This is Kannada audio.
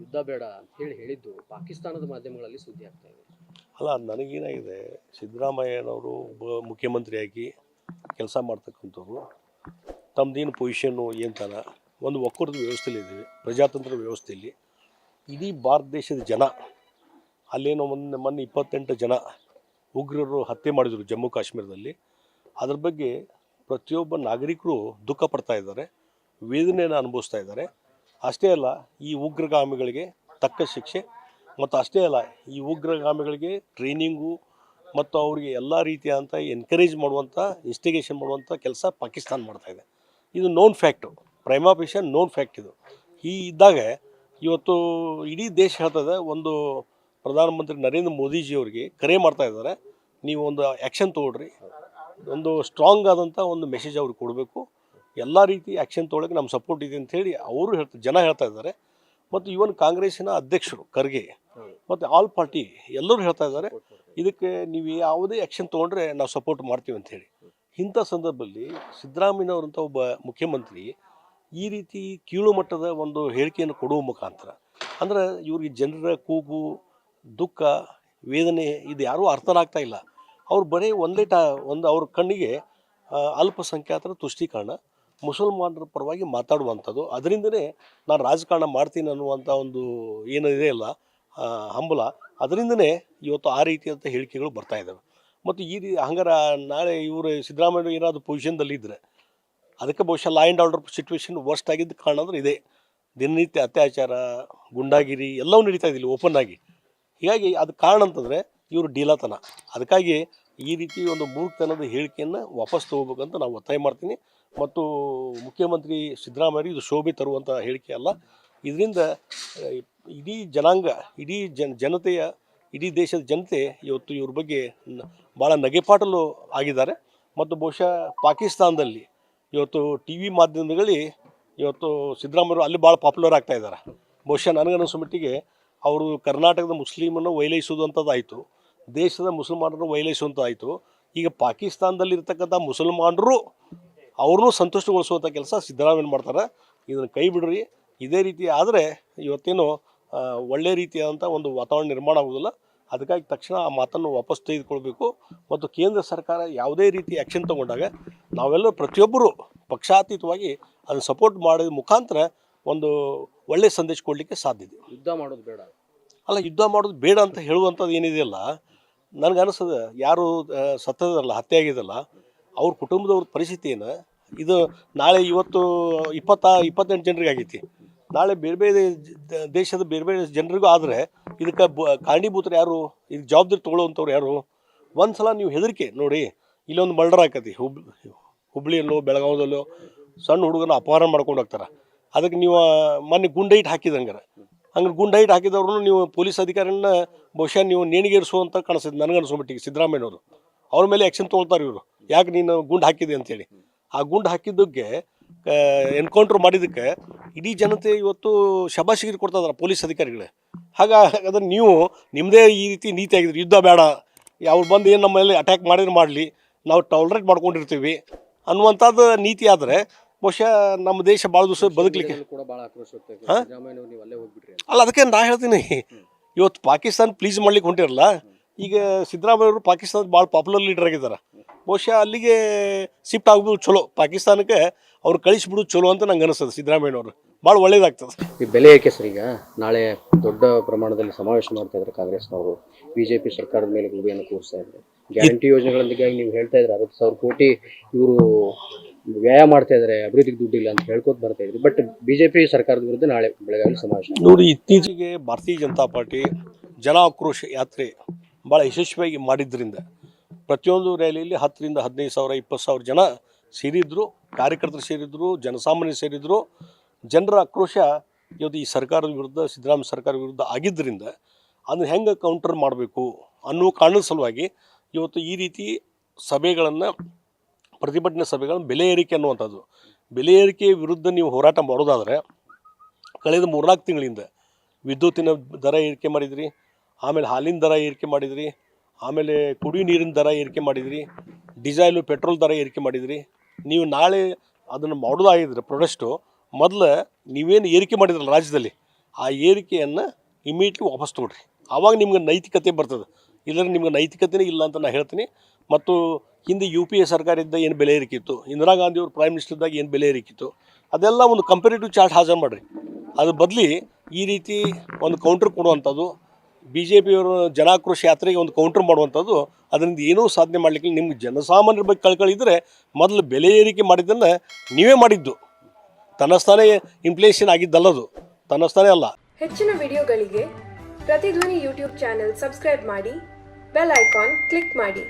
ಯುದ್ಧ ಬೇಡ ಅಂತ ಹೇಳಿದ್ದು ಪಾಕಿಸ್ತಾನದ ಮಾಧ್ಯಮಗಳಲ್ಲಿ ಸುದ್ದಿ ಆಗ್ತಾ ಇದೆ. ಅಲ್ಲ, ನನಗೇನಾಗಿದೆ, ಸಿದ್ದರಾಮಯ್ಯನವರು ಮುಖ್ಯಮಂತ್ರಿಯಾಗಿ ಕೆಲಸ ಮಾಡ್ತಕ್ಕಂಥವ್ರು ತಮ್ಮದೇನು ಪೊಸಿಷನ್ನು ಏನಂತಾನ ಒಂದು ಒಕ್ಕೂಟದ ವ್ಯವಸ್ಥೆಯಲ್ಲಿ ಇದ್ದೀವಿ, ಪ್ರಜಾತಂತ್ರ ವ್ಯವಸ್ಥೆಯಲ್ಲಿ ಇಡೀ ಭಾರತ ದೇಶದ ಜನ ಅಲ್ಲೇನೋ ಮೊನ್ನೆ 28 ಜನ ಉಗ್ರರು ಹತ್ಯೆ ಮಾಡಿದರು ಜಮ್ಮು ಕಾಶ್ಮೀರದಲ್ಲಿ. ಅದ್ರ ಬಗ್ಗೆ ಪ್ರತಿಯೊಬ್ಬ ನಾಗರಿಕರು ದುಃಖ ಪಡ್ತಾ ಇದ್ದಾರೆ, ವೇದನೆಯನ್ನು ಅನುಭವಿಸ್ತಾ ಇದ್ದಾರೆ. ಅಷ್ಟೇ ಅಲ್ಲ, ಈ ಉಗ್ರಗಾಮಿಗಳಿಗೆ ತಕ್ಕ ಶಿಕ್ಷೆ ಮತ್ತು ಅಷ್ಟೇ ಅಲ್ಲ, ಈ ಉಗ್ರಗಾಮಿಗಳಿಗೆ ಟ್ರೈನಿಂಗು ಮತ್ತು ಅವರಿಗೆ ಎಲ್ಲ ರೀತಿಯಾದಂಥ ಎನ್ಕರೇಜ್ ಮಾಡುವಂಥ, ಇನ್ಸ್ಟಿಗೇಷನ್ ಮಾಡುವಂಥ ಕೆಲಸ ಪಾಕಿಸ್ತಾನ ಮಾಡ್ತಾಯಿದೆ. ಇದು known fact, prima facie known fact. ಇದು ಇದ್ದಾಗ ಇವತ್ತು ಇಡೀ ದೇಶ ಹೇಳ್ತದೆ, ಒಂದು ಪ್ರಧಾನಮಂತ್ರಿ ನರೇಂದ್ರ ಮೋದಿಜಿಯವರಿಗೆ ಕರೆ ಮಾಡ್ತಾ ಇದ್ದಾರೆ, ನೀವು ಒಂದು ಆ್ಯಕ್ಷನ್ ತೊಗೊಳ್ರಿ, ಒಂದು ಸ್ಟ್ರಾಂಗ್ ಆದಂಥ ಒಂದು ಮೆಸೇಜ್ ಅವ್ರಿಗೆ ಕೊಡಬೇಕು, ಎಲ್ಲ ರೀತಿ ಆ್ಯಕ್ಷನ್ ತೊಗೊಳಕ್ಕೆ ನಮ್ಮ ಸಪೋರ್ಟ್ ಇದೆ ಅಂಥೇಳಿ ಅವರು ಜನ ಹೇಳ್ತಾ ಇದ್ದಾರೆ. ಮತ್ತು ಇವನ್ ಕಾಂಗ್ರೆಸ್ಸಿನ ಅಧ್ಯಕ್ಷರು ಖರ್ಗೆ ಮತ್ತು ಆಲ್ ಪಾರ್ಟಿ ಎಲ್ಲರೂ ಹೇಳ್ತಾ ಇದ್ದಾರೆ, ಇದಕ್ಕೆ ನೀವು ಯಾವುದೇ ಆ್ಯಕ್ಷನ್ ತೊಗೊಂಡ್ರೆ ನಾವು ಸಪೋರ್ಟ್ ಮಾಡ್ತೀವಿ ಅಂಥೇಳಿ. ಇಂಥ ಸಂದರ್ಭದಲ್ಲಿ ಸಿದ್ದರಾಮಯ್ಯನವರಂಥ ಒಬ್ಬ ಮುಖ್ಯಮಂತ್ರಿ ಈ ರೀತಿ ಕೀಳು ಮಟ್ಟದ ಒಂದು ಹೇಳಿಕೆಯನ್ನು ಕೊಡುವ ಮುಖಾಂತರ, ಅಂದರೆ ಇವ್ರಿಗೆ ಜನರ ಕೂಗು, ದುಃಖ, ವೇದನೆ ಇದು ಯಾರೂ ಅರ್ಥನಾಗ್ತಾ ಇಲ್ಲ. ಅವ್ರು ಬರೀ ಒಂದು ಅವ್ರ ಕಣ್ಣಿಗೆ ಅಲ್ಪಸಂಖ್ಯಾತರ ತುಷ್ಟೀಕರಣ, ಮುಸಲ್ಮಾನರ ಪರವಾಗಿ ಮಾತಾಡುವಂಥದ್ದು, ಅದರಿಂದನೇ ನಾನು ರಾಜಕಾರಣ ಮಾಡ್ತೀನಿ ಅನ್ನುವಂಥ ಒಂದು ಏನಿದೆ ಅಲ್ಲ ಹಂಬಲ, ಅದರಿಂದನೇ ಇವತ್ತು ಆ ರೀತಿಯಾದಂಥ ಹೇಳಿಕೆಗಳು ಬರ್ತಾ ಇದ್ದಾವೆ. ಮತ್ತು ಹಂಗಾರೆ ನಾಳೆ ಇವರು ಸಿದ್ದರಾಮಯ್ಯ ಏನಾದರೂ ಪೊಸಿಷನ್ದಲ್ಲಿದ್ದರೆ ಅದಕ್ಕೆ ಬಹುಶಃ law and order situation worst ಆಗಿದ್ದ ಕಾರಣ ಅಂದರೆ ಇದೆ. ದಿನನಿತ್ಯ ಅತ್ಯಾಚಾರ, ಗುಂಡಾಗಿರಿ ಎಲ್ಲವೂ ನಡೀತಾ ಇದ್ದಿಲ್ಲ ಓಪನ್ ಆಗಿ. ಹೀಗಾಗಿ ಅದು ಕಾರಣ ಅಂತಂದರೆ ಇವರು ಡೀಲಾತನ. ಅದಕ್ಕಾಗಿ ಈ ರೀತಿ ಒಂದು ಮೂರ್ಖತನದ ಹೇಳಿಕೆಯನ್ನು ವಾಪಸ್ ತೊಗೋಬೇಕಂತ ನಾವು ಒತ್ತಾಯ ಮಾಡ್ತೀನಿ. ಮತ್ತು ಮುಖ್ಯಮಂತ್ರಿ ಸಿದ್ದರಾಮಯ್ಯ ಇದು ಶೋಭೆ ತರುವಂಥ ಹೇಳಿಕೆ ಅಲ್ಲ. ಇದರಿಂದ ಇಡೀ ಜನಾಂಗ, ಇಡೀ ಜನತೆಯ, ಇಡೀ ದೇಶದ ಜನತೆ ಇವತ್ತು ಇವ್ರ ಬಗ್ಗೆ ಭಾಳ ನಗೆಪಾಟಲು ಆಗಿದ್ದಾರೆ. ಮತ್ತು ಬಹುಶಃ ಪಾಕಿಸ್ತಾನದಲ್ಲಿ ಇವತ್ತು ಟಿ ವಿ ಮಾಧ್ಯಮಗಳಲ್ಲಿ ಇವತ್ತು ಸಿದ್ದರಾಮಯ್ಯರು ಅಲ್ಲಿ ಭಾಳ ಪಾಪ್ಯುಲರ್ ಆಗ್ತಾ ಇದ್ದಾರೆ. ಬಹುಶಃ ನನಗನ್ನಿಸೋ ಮಟ್ಟಿಗೆ ಅವರು ಕರ್ನಾಟಕದ ಮುಸ್ಲಿಮನ್ನು ವೈಲೈಸುವುದಂಥದ್ದಾಯಿತು, ದೇಶದ ಮುಸಲ್ಮಾನರನ್ನು ವೈಲೈಸುವಂಥದ್ದಾಯಿತು. ಈಗ ಪಾಕಿಸ್ತಾನದಲ್ಲಿರ್ತಕ್ಕಂಥ ಮುಸಲ್ಮಾನರು ಅವ್ರನ್ನೂ ಸಂತುಷ್ಟಗೊಳಿಸುವಂಥ ಕೆಲಸ ಸಿದ್ದರಾಮಯ್ಯ ಮಾಡ್ತಾರೆ. ಇದನ್ನು ಕೈ ಬಿಡ್ರಿ. ಇದೇ ರೀತಿ ಆದರೆ ಇವತ್ತೇನು ಒಳ್ಳೆ ರೀತಿಯಾದಂಥ ಒಂದು ವಾತಾವರಣ ನಿರ್ಮಾಣ ಆಗೋದಿಲ್ಲ. ಅದಕ್ಕಾಗಿ ತಕ್ಷಣ ಆ ಮಾತನ್ನು ವಾಪಸ್ ತೆಗೆದುಕೊಳ್ಬೇಕು. ಮತ್ತು ಕೇಂದ್ರ ಸರ್ಕಾರ ಯಾವುದೇ ರೀತಿ ಆ್ಯಕ್ಷನ್ ತೊಗೊಂಡಾಗ ನಾವೆಲ್ಲರೂ ಪ್ರತಿಯೊಬ್ಬರು ಪಕ್ಷಾತೀತವಾಗಿ ಅದನ್ನು ಸಪೋರ್ಟ್ ಮಾಡೋದ್ರ ಮುಖಾಂತರ ಒಂದು ಒಳ್ಳೆಯ ಸಂದೇಶ ಕೊಡಲಿಕ್ಕೆ ಸಾಧ್ಯ ಇದೆ. ಯುದ್ಧ ಮಾಡೋದು ಬೇಡ ಅಲ್ಲ, ಯುದ್ಧ ಮಾಡೋದು ಬೇಡ ಅಂತ ಹೇಳುವಂಥದ್ದು ಏನಿದೆಯಲ್ಲ, ನನಗನ್ನಿಸ್ತದೆ ಯಾರು ಸತ್ತದಲ್ಲ, ಹತ್ಯೆ ಆಗಿದೆಲ್ಲ ಅವ್ರ ಕುಟುಂಬದವ್ರ ಪರಿಸ್ಥಿತಿ ಏನು, ಇದು ನಾಳೆ ಇವತ್ತು 28 ಜನರಿಗೆ ಆಗೈತಿ, ನಾಳೆ ಬೇರೆ ಬೇರೆ ದೇಶದ ಬೇರೆ ಬೇರೆ ಜನರಿಗೂ ಆದರೆ ಇದಕ್ಕೆ ಕಾರಣೀಭೂತರು ಯಾರು, ಇದಕ್ಕೆ ಜವಾಬ್ದಾರಿ ತೊಗೊಳ್ಳುವಂಥವ್ರು ಯಾರು? ಒಂದು ಸಲ ನೀವು ಹೆದರಿಕೆ ನೋಡಿ, ಇಲ್ಲೊಂದು ಮರ್ಡರ್ ಆಕತಿ, ಹುಬ್ಳಿಯಲ್ಲೋ ಬೆಳಗಾವದಲ್ಲೋ ಸಣ್ಣ ಹುಡುಗನ ಅಪಹರಣ ಮಾಡ್ಕೊಂಡು ಹೋಗ್ತಾರೆ. ಅದಕ್ಕೆ ನೀವು ಮೊನ್ನೆ ಗುಂಡೈಟ್ ಹಾಕಿದಂಗಾರೆ, ಹಂಗೆ ಗುಂಡೈಟ್ ಹಾಕಿದವ್ರನ್ನು ನೀವು ಪೊಲೀಸ್ ಅಧಿಕಾರಿನ ಬಹುಶಃ ನೀವು ನೇಣಿಗೇರಿಸುವಂತ ಕಾಣಿಸ್ತದೆ ನನಗನ್ನಿಸ್ಬಿಟ್ಟಿಗೆ. ಸಿದ್ದರಾಮಯ್ಯನವರು ಅವ್ರ ಮೇಲೆ ಆ್ಯಕ್ಷನ್ ತೊಗೊಳ್ತಾರೆ ಇವರು, ಯಾಕೆ ನೀನು ಗುಂಡು ಹಾಕಿದೆ ಅಂತೇಳಿ. ಆ ಗುಂಡು ಹಾಕಿದ್ದಕ್ಕೆ ಎನ್ಕೌಂಟ್ರ್ ಮಾಡಿದ್ದಕ್ಕೆ ಇಡೀ ಜನತೆ ಇವತ್ತು ಶಬಾಷಿಗಿರಿ ಕೊಡ್ತಾ ಇದ್ದಾರೆ ಪೊಲೀಸ್ ಅಧಿಕಾರಿಗಳೇ. ಹಾಗಾದ್ರೆ ನೀವು ನಿಮ್ಮದೇ ಈ ರೀತಿ ನೀತಿ ಆಗಿದ್ರಿ, ಯುದ್ಧ ಬೇಡ, ಅವ್ರು ಬಂದು ಏನು ನಮ್ಮ ಮೇಲೆ ಅಟ್ಯಾಕ್ ಮಾಡಿದ್ರೆ ಮಾಡಲಿ, ನಾವು ಟಾಲರೇಟ್ ಮಾಡ್ಕೊಂಡಿರ್ತೀವಿ ಅನ್ನುವಂಥದ್ದು ನೀತಿ ಆದರೆ ಬಹುಶಃ ನಮ್ಮ ದೇಶ ಭಾಳ ದಿವಸ ಬದುಕಲಿಕ್ಕೆ ಕೂಡ ಭಾಳ ಆಕ್ರೋಶ ನೀವು ಅಲ್ಲೇ ಹೋಗ್ಬಿಟ್ರಿ ಅಲ್ಲ. ಅದಕ್ಕೆ ನಾ ಹೇಳ್ತೀನಿ, ಇವತ್ತು ಪಾಕಿಸ್ತಾನ ಪ್ಲೀಸ್ ಮಾಡ್ಲಿಕ್ಕೆ ಹೊಂಟಿರಲ್ಲ. ಈಗ ಸಿದ್ದರಾಮಯ್ಯವರು ಪಾಕಿಸ್ತಾನದ ಭಾಳ ಪಾಪ್ಯುಲರ್ ಲೀಡರ್ ಆಗಿದ್ದಾರೆ. ಬಹುಶಃ ಅಲ್ಲಿಗೆ ಶಿಫ್ಟ್ ಆಗ್ಬೋದು ಚಲೋ, ಪಾಕಿಸ್ತಾನಕ್ಕೆ ಅವ್ರು ಕಳಿಸ್ಬಿಡೋದು ಚಲೋ ಅಂತ ನಂಗೆ ಅನಿಸ್ತದೆ. ಸಿದ್ದರಾಮಯ್ಯನವರು ಭಾಳ ಒಳ್ಳೇದಾಗ್ತದೆ. ಈ ಬೆಲೆ ಏಕೆ ಸರ್? ಈಗ ನಾಳೆ ದೊಡ್ಡ ಪ್ರಮಾಣದಲ್ಲಿ ಸಮಾವೇಶ ಮಾಡ್ತಾ ಇದ್ದಾರೆ ಕಾಂಗ್ರೆಸ್ನವರು, ಬಿಜೆಪಿ ಸರ್ಕಾರದ ಮೇಲೆ ಗುಬೆಯನ್ನು ಕೂರಿಸ್ತಾ ಇದ್ದಾರೆ. ಗ್ಯಾರಂಟಿ ಯೋಜನೆಗಳೊಂದಿಗೆ ನೀವು ಹೇಳ್ತಾ ಇದ್ದಾರೆ 60,000 ಕೋಟಿ ಇವರು ವ್ಯಯ ಮಾಡ್ತಾ ಇದ್ದಾರೆ, ಅಭಿವೃದ್ಧಿಗೆ ದುಡ್ಡಿಲ್ಲ ಅಂತ ಹೇಳ್ಕೊತ ಬರ್ತಾ ಇದ್ರಿ. ಬಟ್ ಬಿಜೆಪಿ ಸರ್ಕಾರದ ವಿರುದ್ಧ ನಾಳೆ ಬೆಳಗಾವಿ ಸಮಾವೇಶ ನೋಡಿ. ಇತ್ತೀಚೆಗೆ ಭಾರತೀಯ ಜನತಾ ಪಾರ್ಟಿ ಜನ ಆಕ್ರೋಶ ಯಾತ್ರೆ ಭಾಳ ಯಶಸ್ವಿಯಾಗಿ ಮಾಡಿದ್ರಿಂದ ಪ್ರತಿಯೊಂದು ರ್ಯಾಲಿಯಲ್ಲಿ 10,000 15,000 20,000 ಜನ ಸೇರಿದ್ರು, ಕಾರ್ಯಕರ್ತರು ಸೇರಿದ್ರು, ಜನಸಾಮಾನ್ಯರು ಸೇರಿದ್ರು. ಜನರ ಆಕ್ರೋಶ ಇವತ್ತು ಈ ಸರ್ಕಾರದ ವಿರುದ್ಧ, ಸಿದ್ದರಾಮಯ್ಯ ಸರ್ಕಾರದ ವಿರುದ್ಧ ಆಗಿದ್ದರಿಂದ ಅದನ್ನು ಹೆಂಗೆ ಕೌಂಟರ್ ಮಾಡಬೇಕು ಅನ್ನೋ ಕಾರಣದ ಸಲುವಾಗಿ ಇವತ್ತು ಈ ರೀತಿ ಸಭೆಗಳನ್ನು, ಪ್ರತಿಭಟನೆ ಸಭೆಗಳನ್ನು, ಬೆಲೆ ಏರಿಕೆ ಅನ್ನುವಂಥದ್ದು, ಬೆಲೆ ಏರಿಕೆ ವಿರುದ್ಧ ನೀವು ಹೋರಾಟ ಮಾಡೋದಾದರೆ ಕಳೆದ 3-4 ತಿಂಗಳಿಂದ ವಿದ್ಯುತ್ತಿನ ದರ ಏರಿಕೆ ಮಾಡಿದ್ರಿ, ಆಮೇಲೆ ಹಾಲಿನ ದರ ಏರಿಕೆ ಮಾಡಿದ್ರಿ, ಆಮೇಲೆ ಕುಡಿಯೋ ನೀರಿನ ದರ ಏರಿಕೆ ಮಾಡಿದ್ರಿ, ಡೀಸೆಲು ಪೆಟ್ರೋಲ್ ದರ ಏರಿಕೆ ಮಾಡಿದ್ರಿ. ನೀವು ನಾಳೆ ಅದನ್ನು ಮಾಡೋದಾಗಿದ್ರೆ ಪ್ರೊಡಕ್ಟು ಮೊದಲು ನೀವೇನು ಏರಿಕೆ ಮಾಡಿದ್ರಲ್ಲ ರಾಜ್ಯದಲ್ಲಿ, ಆ ಏರಿಕೆಯನ್ನು ಇಮಿಡಿಯೇಟ್ಲಿ ವಾಪಸ್ ತೊಗೊಳ್ರಿ. ಆವಾಗ ನಿಮ್ಗೆ ನೈತಿಕತೆ ಬರ್ತದೆ. ಇಲ್ಲದ್ರೆ ನಿಮ್ಗೆ ನೈತಿಕತೆನೇ ಇಲ್ಲ ಅಂತ ನಾನು ಹೇಳ್ತೀನಿ. ಮತ್ತು ಹಿಂದೆ UPA ಸರ್ಕಾರದಿಂದ ಏನು ಬೆಲೆ ಏರಿಕಿತ್ತು, ಇಂದಿರಾ ಗಾಂಧಿಯವರು ಪ್ರೈಮ್ ಮಿನಿಸ್ಟರ್ದಾಗ ಏನು ಬೆಲೆ ಏರಿಕಿತ್ತು, ಅದೆಲ್ಲ ಒಂದು ಕಂಪೇರಿಟಿವ್ ಚಾರ್ಟ್ ಹಾಜರು ಮಾಡಿರಿ. ಅದ್ರ ಬದಲಿ ಈ ರೀತಿ ಒಂದು ಕೌಂಟ್ರ್ ಕೊಡುವಂಥದ್ದು, BJPಯವರು ಜನಾಕ್ರೋಶ ಯಾತ್ರೆಗೆ ಒಂದು ಕೌಂಟ್ರ್ ಮಾಡುವಂಥದ್ದು, ಅದರಿಂದ ಏನೂ ಸಾಧನೆ ಮಾಡಲಿಕ್ಕೆ ನಿಮ್ಗೆ ಜನಸಾಮಾನ್ಯರ ಬಗ್ಗೆ ಕಳ್ಕಳಿದ್ರೆ ಮೊದಲು ಬೆಲೆ ಏರಿಕೆ ಮಾಡಿದ್ದನ್ನು ನೀವೇ ಮಾಡಿದ್ದು. ತನ್ನಸ್ಥಾನೇ ಇನ್ಫ್ಲೇಷನ್ ಆಗಿದ್ದಲ್ಲದು, ತನ್ನಸ್ಥಾನೇ ಅಲ್ಲ. ಹೆಚ್ಚಿನ ವಿಡಿಯೋಗಳಿಗೆ ಪ್ರತಿಧ್ವನಿ ಯೂಟ್ಯೂಬ್ ಚಾನೆಲ್ ಸಬ್ಸ್ಕ್ರೈಬ್ ಮಾಡಿ, ಬೆಲ್ ಐಕಾನ್ ಕ್ಲಿಕ್ ಮಾಡಿ.